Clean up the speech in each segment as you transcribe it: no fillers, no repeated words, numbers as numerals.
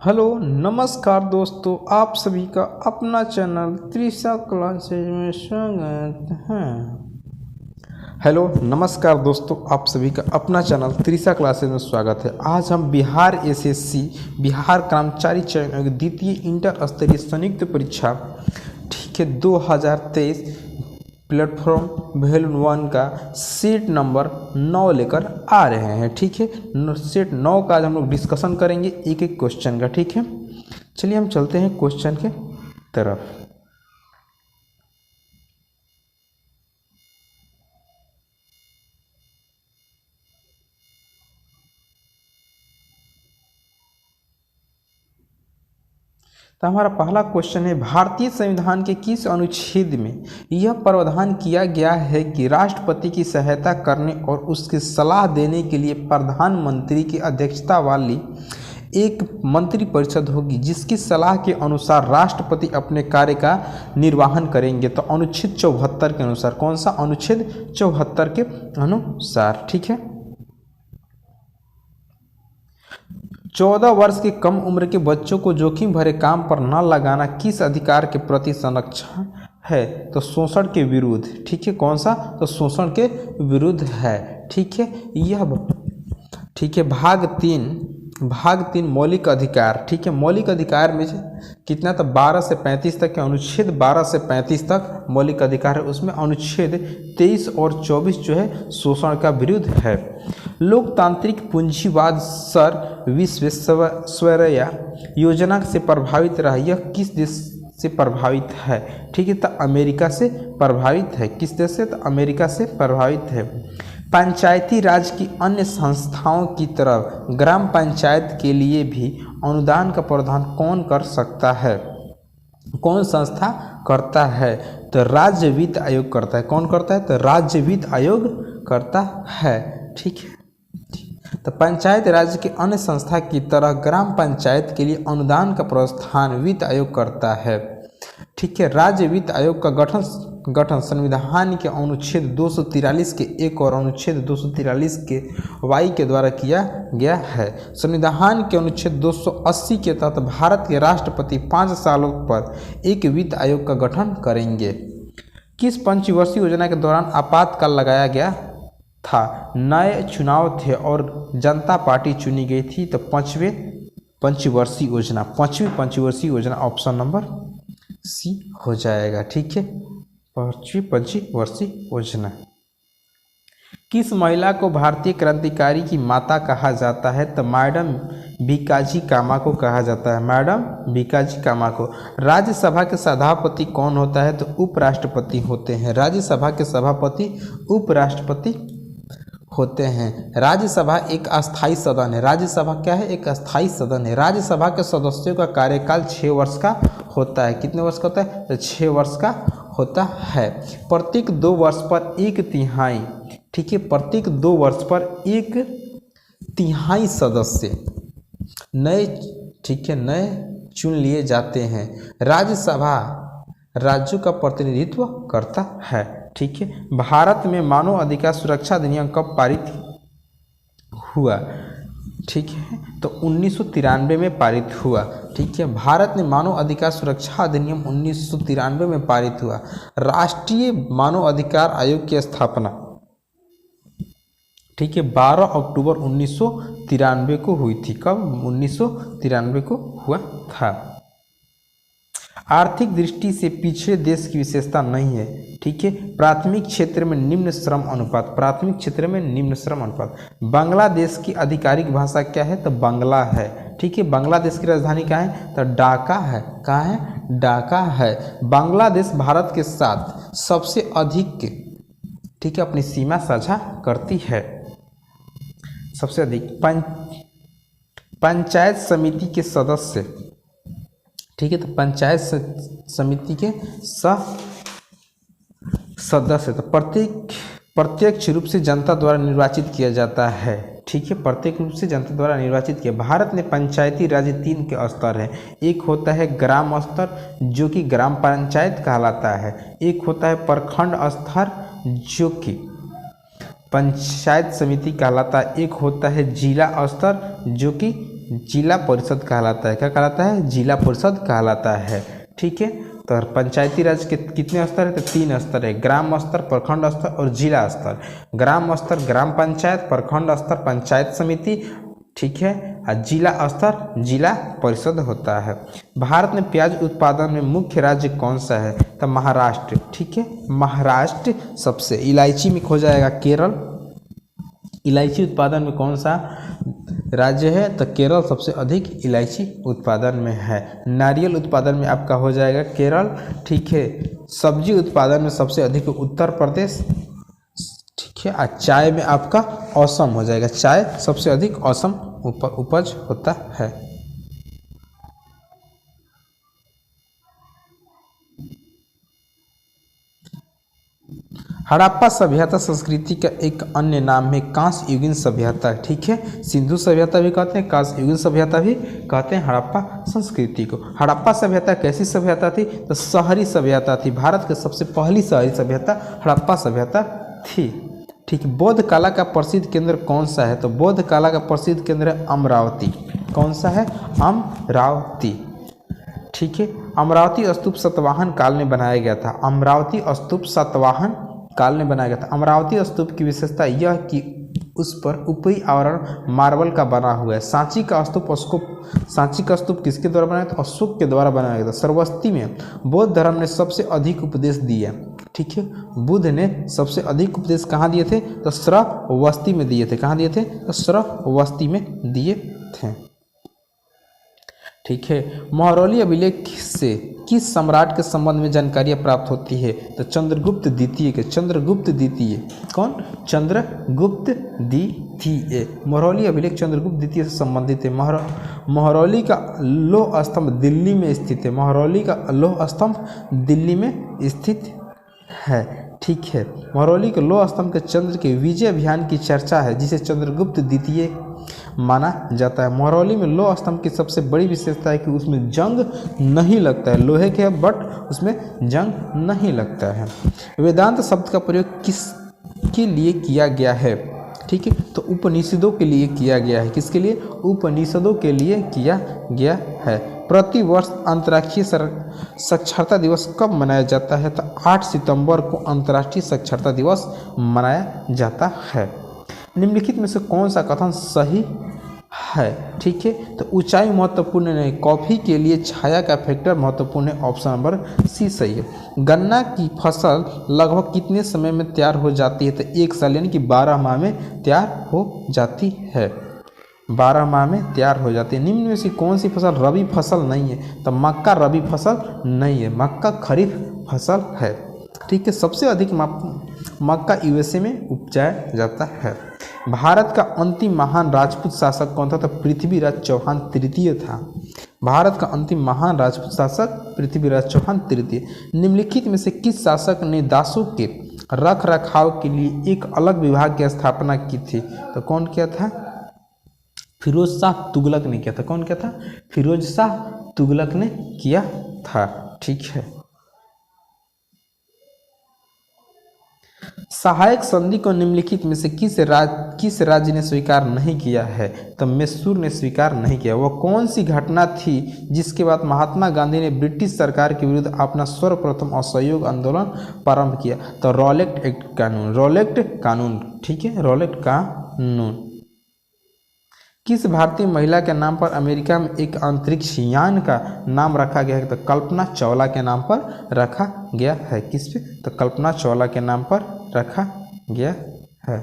Hello नमस्कार दोस्तों, आप सभी का अपना चैनल त्रिशा क्लासेज में स्वागत है। हेलो नमस्कार दोस्तों, आप सभी का अपना चैनल त्रिशा क्लासेज में स्वागत है। आज हम बिहार एसएससी बिहार कर्मचारी चयन आयोग द्वितीय इंटर स्तरीय संयुक्त परीक्षा 2023 प्लेटफॉर्म वैल्यू 1 का सीट नंबर 9 लेकर आ रहे हैं। सीट 9 का आज हम लोग डिस्कशन करेंगे एक एक क्वेश्चन का। ठीक है, चलिए हम चलते हैं क्वेश्चन के तरफ। तो हमारा पहला क्वेश्चन है, भारतीय संविधान के किस अनुच्छेद में यह प्रावधान किया गया है कि राष्ट्रपति की सहायता करने और उसकी सलाह देने के लिए प्रधानमंत्री की अध्यक्षता वाली एक मंत्रिपरिषद होगी, जिसकी सलाह के अनुसार राष्ट्रपति अपने कार्य का निर्वहन करेंगे। तो अनुच्छेद 74 के अनुसार, कौन सा अनुच्छेद 74 के अनुसार। ठीक है, 14 वर्ष की कम उम्र के बच्चों को जोखिम भरे काम पर न लगाना किस अधिकार के प्रति संरक्षण है? तो शोषण के विरुद्ध। ठीक है, कौन सा? तो शोषण के विरुद्ध है। ठीक है, भाग तीन मौलिक अधिकार। ठीक है, मौलिक अधिकार में कितना? तो 12 से 35 तक के अनुच्छेद 12 से 35 तक मौलिक अधिकार है। उसमें अनुच्छेद 23 और 24 जो है शोषण का विरुद्ध है। लोकतांत्रिक पूंजीवाद सर विश्वेश्वरैया योजना से प्रभावित रहा, यह किस देश से प्रभावित है? ठीक है, तो अमेरिका से प्रभावित है। किस देश से? तो अमेरिका से प्रभावित है। पंचायती राज की अन्य संस्थाओं की तरह ग्राम पंचायत के लिए भी अनुदान का प्रावधान कौन कर सकता है? कौन संस्था करता है? तो राज्य वित्त आयोग करता है। कौन करता है? तो राज्य वित्त आयोग करता है। ठीक है, तो पंचायत राज्य के अन्य संस्था की तरह ग्राम पंचायत के लिए अनुदान का प्रावधान वित्त आयोग करता है। ठीक है, राज्य वित्त आयोग का गठन संविधान के अनुच्छेद 243 के 1 और अनुच्छेद 243 के वाई के द्वारा किया गया है। संविधान के अनुच्छेद 280 के तहत भारत के राष्ट्रपति 5 सालों पर एक वित्त आयोग का गठन करेंगे। किस पंचवर्षीय योजना के दौरान आपातकाल लगाया गया था? नए चुनाव थे और जनता पार्टी चुनी गई थी। तो पांचवी पंचवर्षीय योजना ऑप्शन नंबर सी हो जाएगा। ठीक है, पांचवी पंचवर्षीय योजना। किस महिला को भारतीय क्रांतिकारी की माता कहा जाता है? तो मैडम भीकाजी कामा को कहा जाता है। मैडम भीकाजी कामा को। राज्यसभा के सभापति कौन होता है? तो उपराष्ट्रपति होते हैं। राज्यसभा के सभापति उपराष्ट्रपति होते हैं। राज्यसभा एक अस्थायी सदन है। राज्यसभा क्या है? एक अस्थायी सदन है। राज्यसभा के सदस्यों का कार्यकाल 6 वर्ष का होता है। कितने वर्ष का होता है? तो 6 वर्ष का होता है। प्रत्येक 2 वर्ष पर 1/3। ठीक है, प्रत्येक 2 वर्ष पर 1/3 सदस्य नए चुन लिए जाते हैं। राज्यसभा राज्यों का प्रतिनिधित्व करता है। ठीक है, भारत में मानव अधिकार सुरक्षा अधिनियम कब पारित हुआ? ठीक है, तो 1993 में पारित हुआ। ठीक है, भारत में मानव अधिकार सुरक्षा अधिनियम 1993 में पारित हुआ। राष्ट्रीय मानव अधिकार आयोग की स्थापना 12 अक्टूबर 1993 को हुई थी। कब? 1993 को हुआ था। आर्थिक दृष्टि से पिछड़े देश की विशेषता नहीं है। ठीक है, प्राथमिक क्षेत्र में निम्न श्रम अनुपात। बांग्लादेश की आधिकारिक भाषा क्या है? तो बांग्ला है। ठीक है, बांग्लादेश की राजधानी क्या है? तो ढाका है। कहाँ है? ढाका है। बांग्लादेश भारत के साथ सबसे अधिक अपनी सीमा साझा करती है। सबसे अधिक पंचायत समिति के सदस्य। ठीक है, तो पंचायत समिति के सदस्य तो प्रत्यक्ष रूप से जनता द्वारा निर्वाचित किया जाता है। ठीक है, प्रत्येक रूप से जनता द्वारा निर्वाचित किया। भारत में पंचायती राज 3 के स्तर है। एक होता है ग्राम स्तर, जो कि ग्राम पंचायत कहलाता है। एक होता है प्रखंड स्तर, जो कि पंचायत समिति कहलाता है। एक होता है जिला स्तर, जो कि जिला परिषद कहलाता है। क्या कहलाता है? जिला परिषद कहलाता है। ठीक है, तो पंचायती राज के कितने स्तर है? तो 3 स्तर है, ग्राम स्तर, प्रखंड स्तर और जिला स्तर। ग्राम स्तर ग्राम पंचायत, प्रखंड स्तर पंचायत समिति, ठीक है, और जिला स्तर जिला परिषद होता है। भारत में प्याज उत्पादन में मुख्य राज्य कौन सा है? तो महाराष्ट्र। ठीक है, महाराष्ट्र सबसे। इलायची में खो जाएगा केरल। इलायची उत्पादन में कौन सा राज्य है? तो केरल सबसे अधिक इलायची उत्पादन में है। नारियल उत्पादन में आपका हो जाएगा केरल। ठीक है, सब्जी उत्पादन में सबसे अधिक उत्तर प्रदेश। ठीक है, और चाय में आपका असम हो जाएगा। चाय सबसे अधिक असम उपज होता है। हड़प्पा सभ्यता संस्कृति का एक अन्य नाम है कांस्य युगीन सभ्यता। ठीक है, सिंधु सभ्यता भी कहते हैं, कांस्य युगीन सभ्यता भी कहते हैं हड़प्पा संस्कृति को। हड़प्पा सभ्यता कैसी सभ्यता थी? तो शहरी सभ्यता थी। भारत की सबसे पहली शहरी सभ्यता हड़प्पा सभ्यता थी। ठीक, बौद्ध कला का प्रसिद्ध केंद्र कौन सा है? तो बौद्ध कला का प्रसिद्ध केंद्र है अमरावती। कौन सा है? अमरावती। ठीक है, अमरावती स्तूप सातवाहन काल में बनाया गया था। अमरावती स्तूप सातवाहन काल में बनाया गया था। अमरावती स्तूप की विशेषता यह कि उस पर ऊपरी आवरण मार्बल का बना हुआ है। सांची का स्तूप किसके द्वारा बनाया था? अशोक के द्वारा बनाया गया था। श्रावस्ती में बौद्ध धर्म ने सबसे अधिक उपदेश दिए। ठीक है, बुद्ध ने सबसे अधिक उपदेश कहाँ दिए थे? तो श्रावस्ती में दिए थे। कहाँ दिए थे? तो श्रावस्ती में दिए थे। ठीक है, महरौली अभिलेख से किस सम्राट के संबंध में जानकारियाँ प्राप्त होती है? तो चंद्रगुप्त द्वितीय के। चंद्रगुप्त द्वितीय कौन? चंद्रगुप्त द्वितीय। महरौली अभिलेख चंद्रगुप्त द्वितीय से संबंधित है। महरौली का लौह स्तंभ दिल्ली में स्थित है। महरौली का लौह स्तंभ दिल्ली में स्थित है। ठीक है, महरौली के लौह स्तंभ के चंद्र के विजय अभियान की चर्चा है, जिसे चंद्रगुप्त द्वितीय माना जाता है। महरौली में लौह स्तंभ की सबसे बड़ी विशेषता है कि उसमें जंग नहीं लगता है। लोहे के बट उसमें जंग नहीं लगता है। वेदांत शब्द का प्रयोग किसके लिए किया गया है? ठीक है, तो उपनिषदों के लिए किया गया है। किसके लिए? उपनिषदों के लिए किया गया है। प्रति वर्ष अंतर्राष्ट्रीय साक्षरता दिवस कब मनाया जाता है? तो 8 सितंबर को अंतर्राष्ट्रीय साक्षरता दिवस मनाया जाता है। निम्नलिखित में से कौन सा कथन सही है? ठीक है, तो ऊंचाई महत्वपूर्ण नहीं, कॉफी के लिए छाया का फैक्टर महत्वपूर्ण है। ऑप्शन नंबर सी सही है। गन्ना की फसल लगभग कितने समय में तैयार हो जाती है? तो 1 साल यानी कि 12 माह में तैयार हो जाती है। 12 माह में तैयार हो जाती है। निम्न में से कौन सी फसल रबी फसल नहीं है? तो मक्का रबी फसल नहीं है, मक्का खरीफ फसल है। ठीक है, सबसे अधिक मक्का यूएसए में उपजाया जाता है। भारत का अंतिम महान राजपूत शासक कौन था? तो पृथ्वीराज चौहान तृतीय था। भारत का अंतिम महान राजपूत शासक पृथ्वीराज चौहान तृतीय। निम्नलिखित में से किस शासक ने दासों के रख रखाव के लिए एक अलग विभाग की स्थापना की थी? तो कौन किया था? फिरोज शाह तुगलक ने किया था। कौन किया था? फिरोज शाह तुगलक ने किया था। ठीक है, सहायक संधि को निम्नलिखित में से किस राज्य ने स्वीकार नहीं किया है? तो मैसूर ने स्वीकार नहीं किया। वह कौन सी घटना थी जिसके बाद महात्मा गांधी ने ब्रिटिश सरकार के विरुद्ध अपना सर्वप्रथम असहयोग आंदोलन प्रारंभ किया? तो रॉलेट एक्ट कानून। रॉलेट कानून। ठीक है, रॉलेट कानून। किस भारतीय महिला के नाम पर अमेरिका में एक अंतरिक्ष यान का नाम रखा गया है? तो कल्पना चावला के नाम पर रखा गया है। किस पे? तो कल्पना चावला के नाम पर रखा गया है।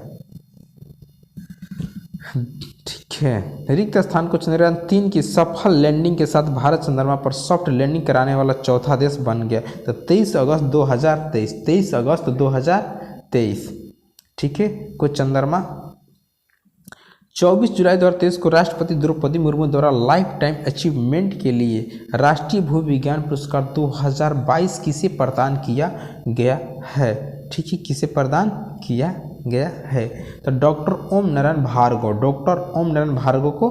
ठीक है, रिक्त स्थान को चंद्रयान 3 की सफल लैंडिंग के साथ भारत चंद्रमा पर सॉफ्ट लैंडिंग कराने वाला चौथा देश बन गया। तो 23 अगस्त 2023। 23 अगस्त 2023। ठीक है, को चंद्रमा 24 जुलाई 2023 को राष्ट्रपति द्रौपदी मुर्मू द्वारा लाइफ टाइम अचीवमेंट के लिए राष्ट्रीय भू विज्ञान पुरस्कार 2022 किसे प्रदान किया गया है? ठीक है, किसे प्रदान किया गया है? तो डॉक्टर ओम नारायण भार्गव। डॉक्टर ओम नारायण भार्गव को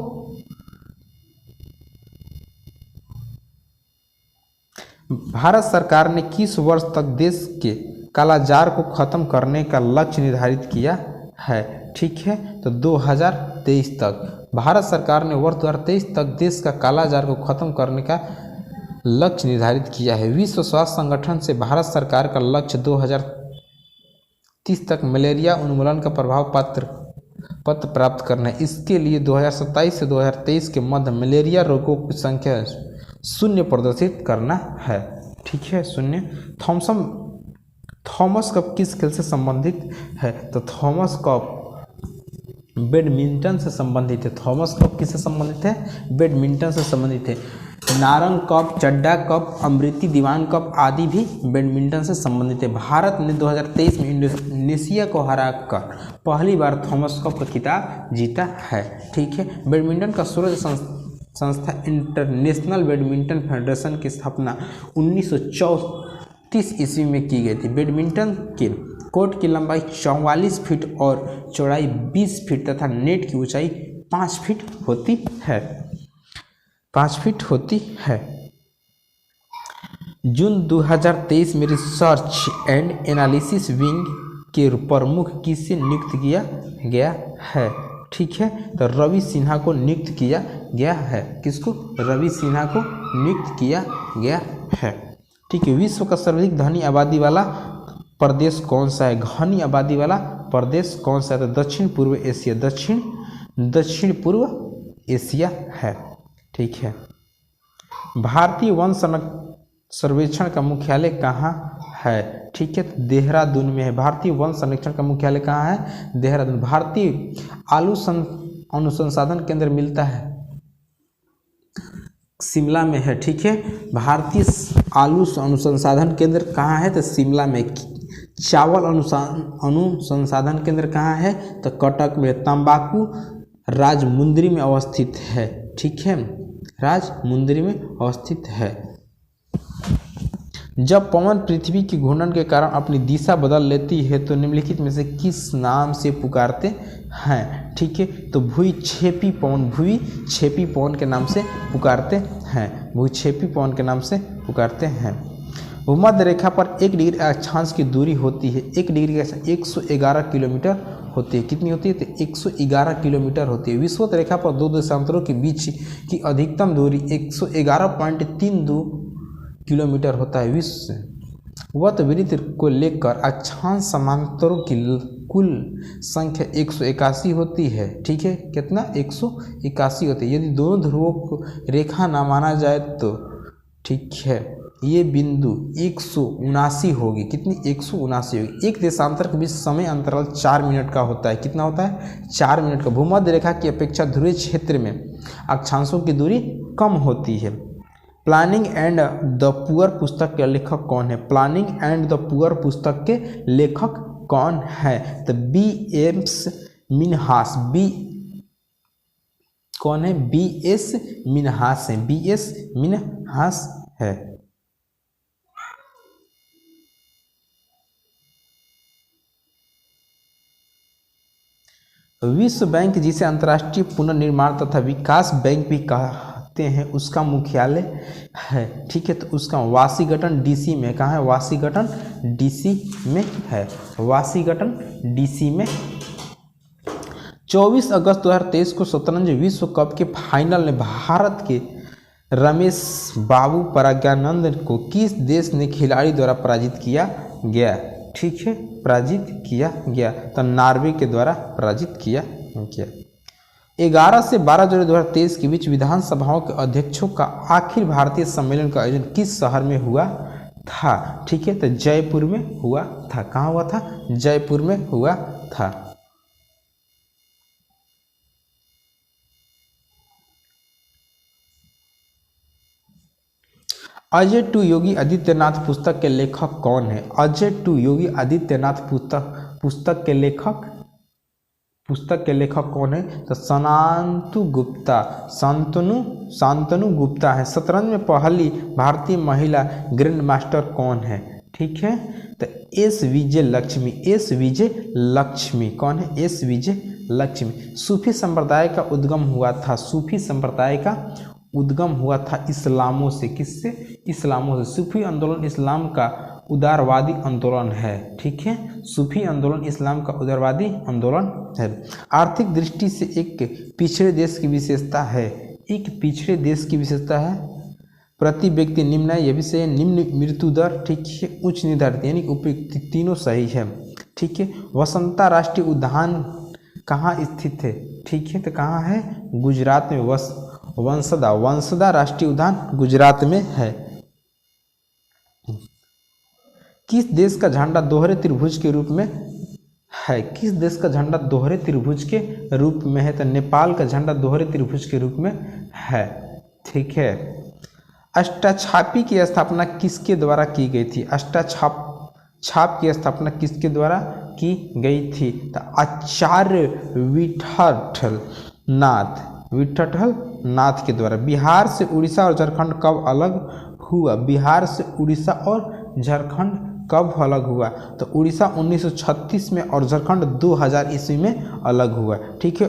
भारत सरकार ने किस वर्ष तक देश के कालाजार को खत्म करने का लक्ष्य निर्धारित किया है? ठीक है, तो 2023 तक भारत सरकार ने वर्ष 2023 तक देश का कालाजार को खत्म करने का लक्ष्य निर्धारित किया है। विश्व स्वास्थ्य संगठन से भारत सरकार का लक्ष्य 2030 तक मलेरिया उन्मूलन का प्रभाव पत्र प्राप्त करना है। इसके लिए 2027 से 2023 के मध्य मलेरिया रोगों की संख्या 0 प्रदर्शित करना है। ठीक है, 0। थॉमस कप किस खेल से संबंधित है? तो थॉमस कप बैडमिंटन से संबंधित है। थॉमस कप किससे संबंधित है? बैडमिंटन से संबंधित है। नारंग कप, चड्डा कप, अमृति दीवान कप आदि भी बैडमिंटन से संबंधित है। भारत ने 2023 में इंडोनेशिया को हराकर पहली बार थॉमस कप का खिताब जीता है। ठीक है, बैडमिंटन का सूरज संस्था इंटरनेशनल बैडमिंटन फेडरेशन की स्थापना 1934 ईस्वी में की गई थी। बैडमिंटन के कोर्ट की लंबाई 44 फीट और चौड़ाई 20 फीट तथा नेट की ऊंचाई 5 फीट होती है। 5 फीट होती है। जून 2023 में रिसर्च एंड एनालिसिस विंग के प्रमुख किसे नियुक्त किया गया है? ठीक है, तो रवि सिन्हा को नियुक्त किया गया है। किसको? रवि सिन्हा को नियुक्त किया गया है। ठीक है, विश्व का सर्वाधिक धनी आबादी वाला प्रदेश कौन सा है? घनी आबादी वाला प्रदेश कौन सा है? तो दक्षिण पूर्व एशिया। दक्षिण पूर्व एशिया है। ठीक है, भारतीय वन सर्वेक्षण का मुख्यालय कहाँ है? ठीक है, देहरादून में है। भारतीय वन संरक्षण का मुख्यालय कहाँ है? देहरादून। भारतीय आलू अनुसंधान केंद्र मिलता है शिमला में है। ठीक है, भारतीय आलू अनुसंधान केंद्र कहाँ है? तो शिमला में। चावल अनुसंधान केंद्र कहाँ है? तो कटक में। तंबाकू राजमुंदरी में अवस्थित है। ठीक है, राजमुंदरी में अवस्थित है। जब पवन पृथ्वी की घूर्णन के कारण अपनी दिशा बदल लेती है तो निम्नलिखित में से किस नाम से पुकारते हैं? ठीक है, तो भूक्षेपी पवन के नाम से पुकारते हैं। भूक्षेपी पवन के नाम से पुकारते हैं। भूमध्य रेखा पर 1 डिग्री अक्षांश की दूरी होती है। 1 डिग्री का 111 किलोमीटर होती है। कितनी होती है? तो 111 किलोमीटर होती है। विषुवत रेखा पर दो देशांतरों के बीच की अधिकतम दूरी 111.32 किलोमीटर होता है। विषुवत वृत्त को लेकर अक्षांश समांतरों की कुल संख्या 181 होती है। ठीक है, कितना? 181 होती है। यदि दोनों ध्रुवों को रेखा ना माना जाए तो ठीक है, ये बिंदु 179 होगी। कितनी? 179 होगी। एक देशांतर के बीच समय अंतराल 4 मिनट का होता है। कितना होता है? 4 मिनट का। भूमध्य रेखा की अपेक्षा ध्रुवीय क्षेत्र में अक्षांशों की दूरी कम होती है। प्लानिंग एंड द पुअर पुस्तक के लेखक कौन है? प्लानिंग एंड द पुअर पुस्तक के लेखक कौन है? तो B.S. मिन्हास। कौन है? B.S. मिन्हास है। B.S. मिन्हास है। विश्व बैंक, जिसे अंतर्राष्ट्रीय पुनर्निर्माण तथा विकास बैंक भी कहते हैं, उसका मुख्यालय है। ठीक है, तो उसका वाशिंगटन डीसी में। कहाँ है? वाशिंगटन डीसी में है। वाशिंगटन डीसी में। 24 अगस्त 2023 को शतरंज विश्व कप के फाइनल में भारत के रमेश बाबू प्रज्ञानंद को किस देश ने खिलाड़ी द्वारा पराजित किया गया? ठीक है, पराजित किया गया। तो नॉर्वे के द्वारा पराजित किया गया। 11 से 12 जनवरी 2023 के बीच विधानसभाओं के अध्यक्षों का आखिर भारतीय सम्मेलन का आयोजन किस शहर में हुआ था? ठीक है, तो जयपुर में हुआ था। कहाँ हुआ था? जयपुर में हुआ था। अजय टू योगी आदित्यनाथ पुस्तक के लेखक कौन है? अजय टू योगी आदित्यनाथ पुस्तक के लेखक कौन है? तो शांतनु गुप्ता है। शतरंज में पहली भारतीय महिला ग्रैंड मास्टर कौन है? ठीक है, तो एस विजय लक्ष्मी। कौन है? एस विजय लक्ष्मी। सूफी संप्रदाय का उद्गम हुआ था इस्लामों से। किससे? इस्लामों से। सूफी आंदोलन इस्लाम का उदारवादी आंदोलन है। ठीक है, सूफी आंदोलन इस्लाम का उदारवादी आंदोलन है। आर्थिक दृष्टि से एक पिछड़े देश की विशेषता है, एक पिछड़े देश की विशेषता है प्रति व्यक्ति निम्न है, ये भी सही है। निम्न मृत्यु दर, ठीक है, उच्च निर्धारित यानी उपयुक्त, तीनों सही है। ठीक है, वसंता राष्ट्रीय उद्यान कहाँ स्थित है? ठीक है, तो कहाँ है? गुजरात में। वंसदा राष्ट्रीय उद्यान गुजरात में है। किस देश का झंडा दोहरे त्रिभुज के रूप में है? किस देश का झंडा दोहरे त्रिभुज के रूप में है? तो नेपाल का झंडा दोहरे त्रिभुज के रूप में है। ठीक है, अष्टाछापी की स्थापना किसके द्वारा की गई थी? छाप की स्थापना किसके द्वारा की गई थी? तो आचार्य विठल नाथ के द्वारा। बिहार से उड़ीसा और झारखंड कब अलग हुआ? बिहार से उड़ीसा और झारखंड कब अलग हुआ? तो उड़ीसा 1936 में और झारखंड 2000 ईस्वी में अलग हुआ। ठीक है,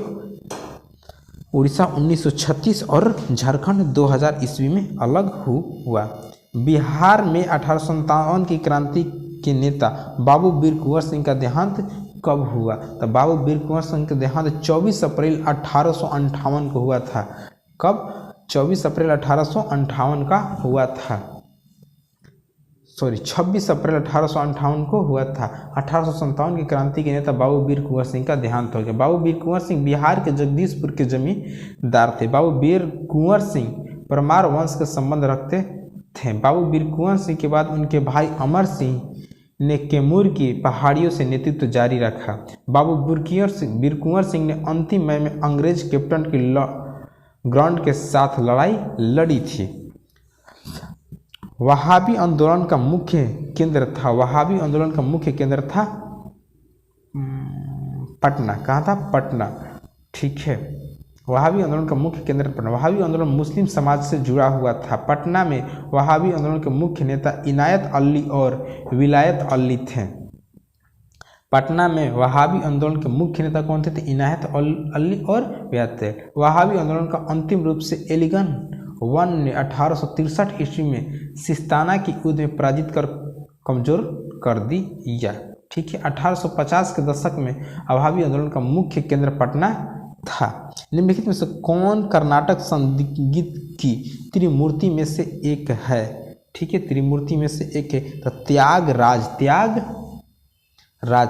उड़ीसा 1936 और झारखंड 2000 ईस्वी में अलग हुआ। बिहार में 1857 की क्रांति के नेता बाबू वीर कुंवर सिंह का देहांत कब हुआ? तो बाबू वीर कुंवर सिंह का देहांत 24 अप्रैल 1858 को हुआ था। कब? 24 अप्रैल 1858 का हुआ था। 26 अप्रैल 1858 को हुआ था। 1857 की क्रांति के नेता बाबू वीर कुंवर सिंह का देहांत हो गया। बाबू वीर कुंवर सिंह बिहार के जगदीशपुर के जमींदार थे। बाबू वीर कुंवर सिंह परमार वंश के संबंध रखते थे। बाबू वीर कुंवर सिंह के बाद उनके भाई अमर सिंह ने कैमूर की पहाड़ियों से नेतृत्व जारी रखा। बाबू वीर कुंवर सिंह ने अंतिम मई में अंग्रेज कैप्टन की ग्रांड के साथ लड़ाई लड़ी थी। वहाबी आंदोलन का मुख्य केंद्र था पटना। कहाँ था? पटना। ठीक है, वहाबी आंदोलन का मुख्य केंद्र पटना। वहाबी आंदोलन मुस्लिम समाज से जुड़ा हुआ था। पटना में वहाबी आंदोलन के मुख्य नेता इनायत अली और विलायत अली थे। पटना में वहाबी आंदोलन के मुख्य नेता कौन थे? तो इनायत अली और विलायत। वहाबी आंदोलन का अंतिम रूप से एलिगन वन ने 1863 ईस्वी में सिस्ताना की युद्ध में पराजित कर कमजोर कर दिया। ठीक है, 1850 के दशक में वहाबी आंदोलन का मुख्य केंद्र पटना था। निम्नलिखित में से कौन कर्नाटक संगीत की त्रिमूर्ति में से एक है? ठीक है, त्रिमूर्ति में से एक है तो त्यागराज।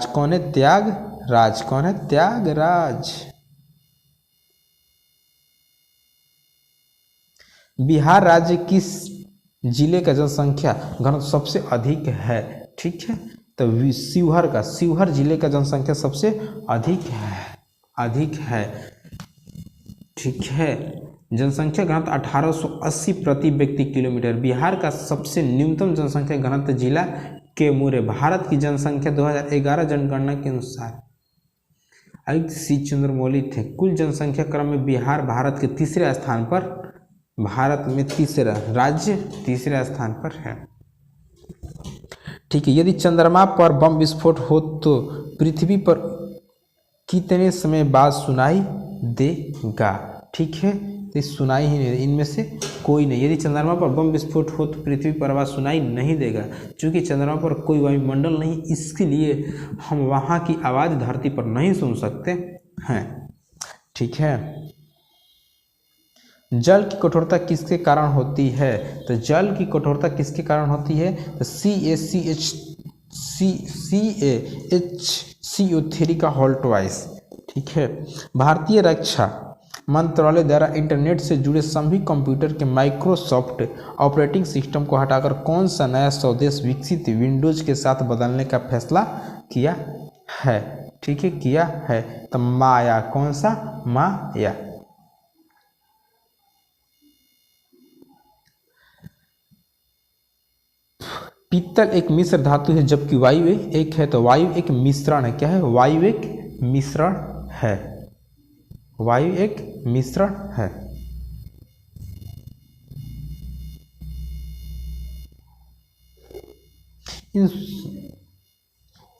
कौन है? त्यागराज। बिहार राज्य किस जिले का जनसंख्या घनत्व सबसे अधिक है? ठीक है, तो शिवहर जिले का जनसंख्या सबसे अधिक है। ठीक है, जनसंख्या घनत्व 1880 प्रति व्यक्ति किलोमीटर। बिहार का सबसे न्यूनतम जनसंख्या घनत्व जिला कैमूर है। भारत की जनसंख्या 2011 जनगणना के अनुसार आयुक्त सी चंद्रमौली थे। कुल जनसंख्या क्रम में बिहार भारत के तीसरे स्थान पर, राज्य तीसरे स्थान पर है। ठीक है, यदि चंद्रमा पर बम विस्फोट हो तो पृथ्वी पर कितने समय बाद सुनाई देगा? ठीक है, तो सुनाई ही नहीं, इनमें से कोई नहीं। यदि चंद्रमा पर बम विस्फोट हो तो पृथ्वी पर आवाज़ सुनाई नहीं देगा, क्योंकि चंद्रमा पर कोई वायुमंडल नहीं, इसलिए हम वहाँ की आवाज़ धरती पर नहीं सुन सकते हैं। ठीक है, जल की कठोरता किसके कारण होती है? तो जल की कठोरता किसके कारण होती है? तो CaCO3 का होल ट्वाइस। ठीक है, भारतीय रक्षा मंत्रालय द्वारा इंटरनेट से जुड़े सभी कंप्यूटर के माइक्रोसॉफ्ट ऑपरेटिंग सिस्टम को हटाकर कौन सा नया स्वदेश विकसित विंडोज के साथ बदलने का फैसला किया है? ठीक है, किया है तो माया। कौन सा? माया। पीतल एक मिश्र धातु है जबकि वायु एक है, तो वायु एक मिश्रण है। क्या है? वायु एक मिश्रण है। वायु एक मिश्रण है।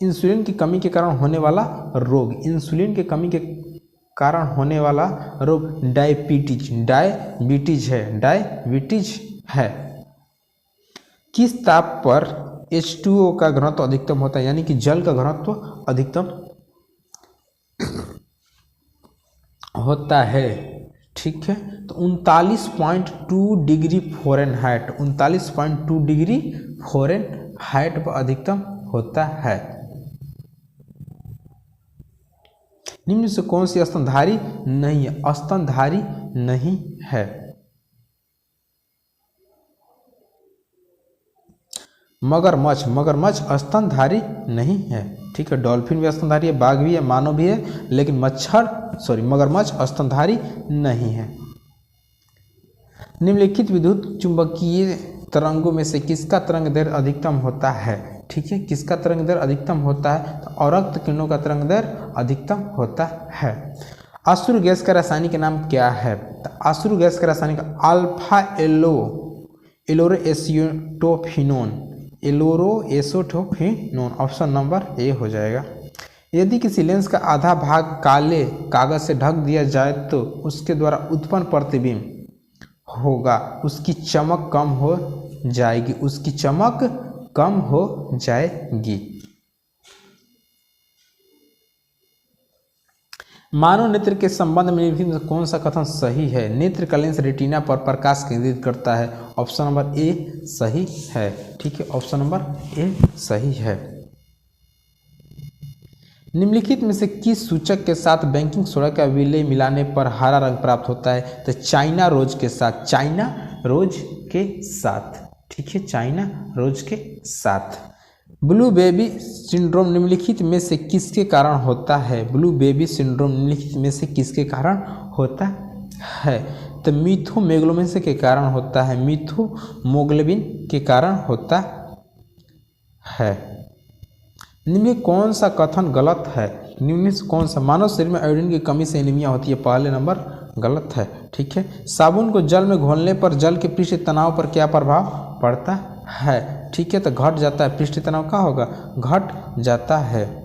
इंसुलिन की कमी के कारण होने वाला रोग। इंसुलिन की कमी के कारण होने वाला रोग डायबिटीज है। किस ताप पर H2O का घनत्व अधिकतम होता है, यानी कि जल का घनत्व अधिकतम होता है। ठीक है, तो 39.2 डिग्री फ़ारेनहाइट, 39.2 डिग्री फ़ारेनहाइट पर अधिकतम होता है। निम्न से कौन सी स्तनधारी नहीं है? स्तनधारी नहीं है। मगरमच्छ, मगरमच्छ स्तनधारी नहीं है। ठीक है, डॉल्फिन भी स्तनधारी है, बाघ भी है, मानव भी है, लेकिन मगरमच्छ स्तनधारी नहीं है। निम्नलिखित विद्युत चुंबकीय तरंगों में से किसका तरंग दैर्ध्य अधिकतम होता है? ठीक है, किसका तरंग दैर्ध्य अधिकतम होता है? तो अवरक्त किरणों का तरंग दैर्ध्य अधिकतम होता है। अश्रु गैस का रासायनिक नाम क्या है? तो अश्रु गैस का रासायनिक अल्फा एलोरोएसोटोफिनोन, ऑप्शन नंबर ए हो जाएगा। यदि किसी लेंस का आधा भाग काले कागज से ढक दिया जाए तो उसके द्वारा उत्पन्न प्रतिबिंब होगा, उसकी चमक कम हो जाएगी, उसकी चमक कम हो जाएगी। मानव नेत्र के संबंध में निम्नलिखित में कौन सा कथन सही है? नेत्र का लेंस रेटिना पर प्रकाश केंद्रित करता है, ऑप्शन नंबर ए सही है। ठीक है, ऑप्शन नंबर ए सही है। निम्नलिखित में से किस सूचक के साथ बेकिंग सोडा का विलय मिलाने पर हरा रंग प्राप्त होता है? तो चाइना रोज के साथ, चाइना रोज के साथ। ठीक है, चाइना रोज के साथ। ब्लू बेबी सिंड्रोम निम्नलिखित में से किसके कारण होता है? ब्लू बेबी सिंड्रोम निम्नलिखित में से किसके कारण होता है? तो मिथोमोग्लोबिन के कारण होता है, मिथोमोग्लोबिन के कारण होता है। निम्न में कौन सा कथन गलत है? निम्न से कौन सा? मानव शरीर में आयोडीन की कमी से एनीमिया होती है, पहले नंबर गलत है। ठीक है, साबुन को जल में घोलने पर जल के पृष्ठ तनाव पर क्या प्रभाव पड़ता है? ठीक है, तो घट जाता है, पृष्ठ तनाव क्या होगा? घट जाता है।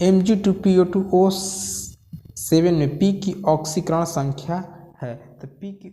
Mg2PO2O7 में P की ऑक्सीकरण संख्या है, तो P की